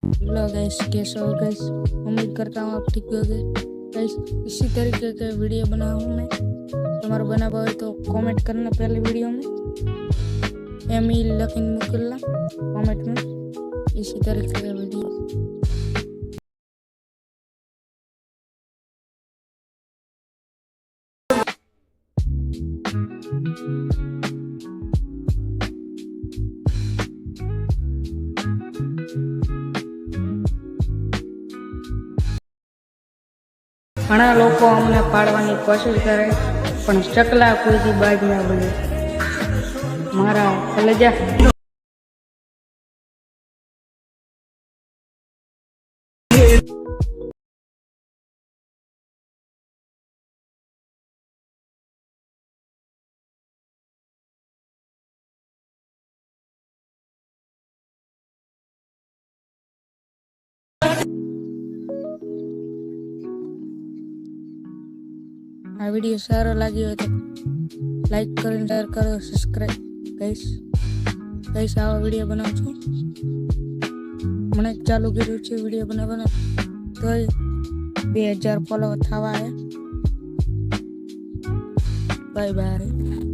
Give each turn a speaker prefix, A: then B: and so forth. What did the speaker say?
A: Hello guys, कैसे हो guys. उम्मीद करता हूँ आप ठीक होगे गाइस। इसी तरीके के वीडियो बनाऊँ मैं, तुम्हारा बना पाए तो कमेंट करना पहले वीडियो में एमी लकिन मुकुल्ला कमेंट में इसी तरीके का वीडियो। ઘણા લોકો અમને પાડવાની કોશિશ કરે પણ ચકલા કોઈથી બાજ ના બને મારા કલેજા। આ વિડીયો સારો લાગ્યો હોય તો લાઈક કરો, શેર કરો, સબસ્ક્રાઈબ ગાઈસ। ગાઈસ આવા વિડીયો બનાવું છું, મને ચાલુ કર્યું છે વિડીયો બનાવવાનો, તોય 2000 ફોલોવર થવા આવ્યા। Bye bye.